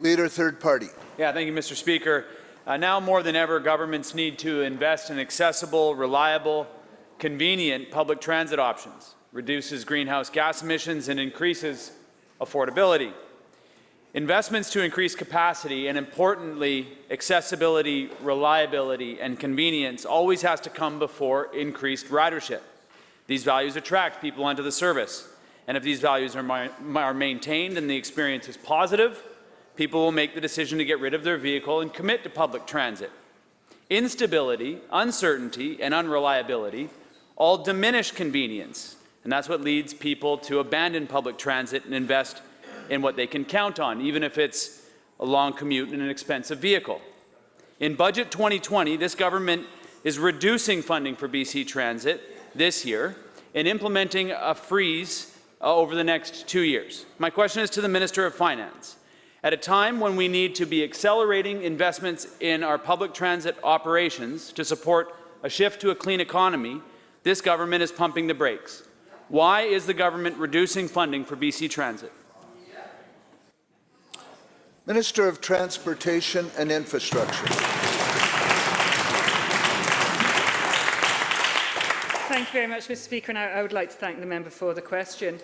Leader, third party. Yeah, thank you, Mr. Speaker. Now more than ever, governments need to invest in accessible, reliable, convenient public transit options, reduces greenhouse gas emissions, and increases affordability. Investments to increase capacity and, importantly, accessibility, reliability, and convenience always has to come before increased ridership. These values attract people onto the service, and if these values are maintained and the experience is positive, people will make the decision to get rid of their vehicle and commit to public transit. Instability, uncertainty, and unreliability all diminish convenience, and that's what leads people to abandon public transit and invest in what they can count on, even if it's a long commute in an expensive vehicle. In Budget 2020, this government is reducing funding for BC Transit this year and implementing a freeze over the next 2 years. My question is to the Minister of Finance. At a time when we need to be accelerating investments in our public transit operations to support a shift to a clean economy, this government is pumping the brakes. Why is the government reducing funding for BC Transit? Minister of Transportation and Infrastructure. Thank you very much, Mr. Speaker, and I would like to thank the member for the question.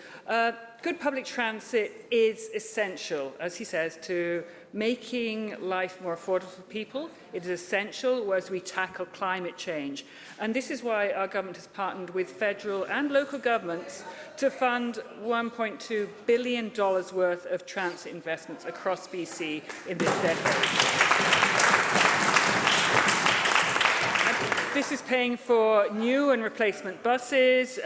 Good public transit is essential, as he says, to making life more affordable for people. It is essential as we tackle climate change. And this is why our government has partnered with federal and local governments to fund $1.2 billion worth of transit investments across BC in this decade. This is paying for new and replacement buses,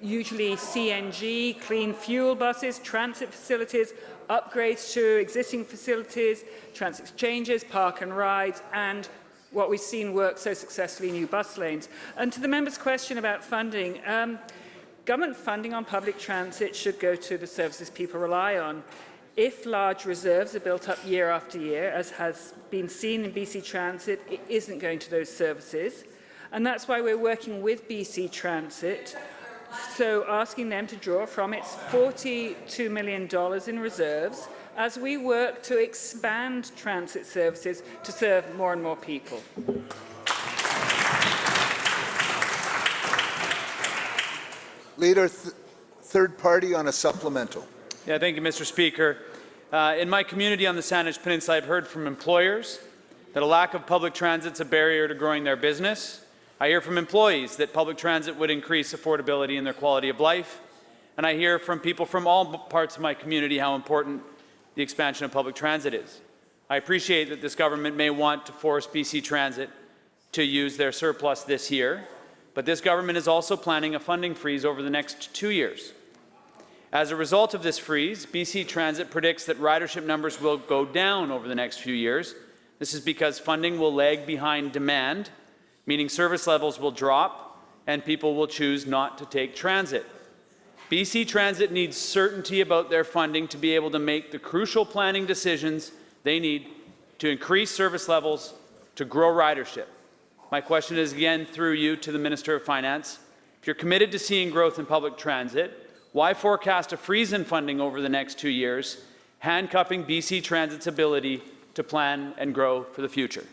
usually CNG, clean fuel buses, transit facilities, upgrades to existing facilities, transit exchanges, park and rides, and what we've seen work so successfully, new bus lanes. And to the member's question about funding, government funding on public transit should go to the services people rely on. If large reserves are built up year after year, as has been seen in BC Transit, it isn't going to those services. And that's why we're working with BC Transit, so asking them to draw from its $42 million in reserves as we work to expand transit services to serve more and more people. Leader, third party on a supplemental. Yeah, thank you, Mr. Speaker. In my community on the Saanich Peninsula, I've heard from employers that a lack of public transit is a barrier to growing their business. I hear from employees that public transit would increase affordability and their quality of life. And I hear from people from all parts of my community how important the expansion of public transit is. I appreciate that this government may want to force BC Transit to use their surplus this year, but this government is also planning a funding freeze over the next 2 years. As a result of this freeze, BC Transit predicts that ridership numbers will go down over the next few years. This is because funding will lag behind demand, meaning service levels will drop and people will choose not to take transit. BC Transit needs certainty about their funding to be able to make the crucial planning decisions they need to increase service levels to grow ridership. My question is again through you to the Minister of Finance. If you're committed to seeing growth in public transit, why forecast a freeze in funding over the next 2 years, handcuffing BC Transit's ability to plan and grow for the future?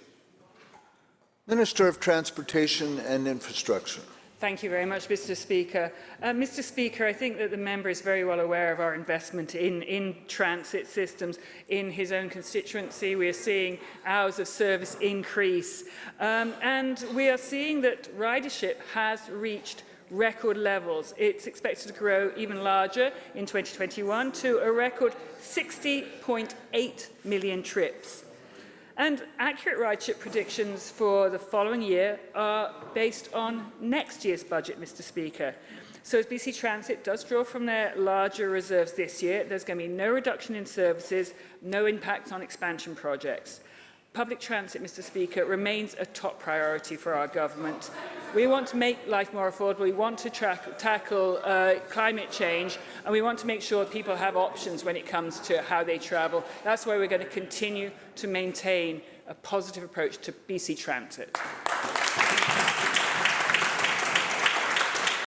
Minister of Transportation and Infrastructure. Thank you very much, Mr. Speaker. Mr. Speaker, I think that the member is very well aware of our investment in transit systems in his own constituency. We are seeing hours of service increase, and we are seeing that ridership has reached record levels. It's expected to grow even larger in 2021 to a record 60.8 million trips. And accurate ridership predictions for the following year are based on next year's budget, Mr. Speaker. So as BC Transit does draw from their larger reserves this year, there's going to be no reduction in services, no impact on expansion projects. Public transit, Mr. Speaker, remains a top priority for our government. We want to make life more affordable, we want to tackle climate change, and we want to make sure people have options when it comes to how they travel. That's why we're going to continue to maintain a positive approach to BC Transit.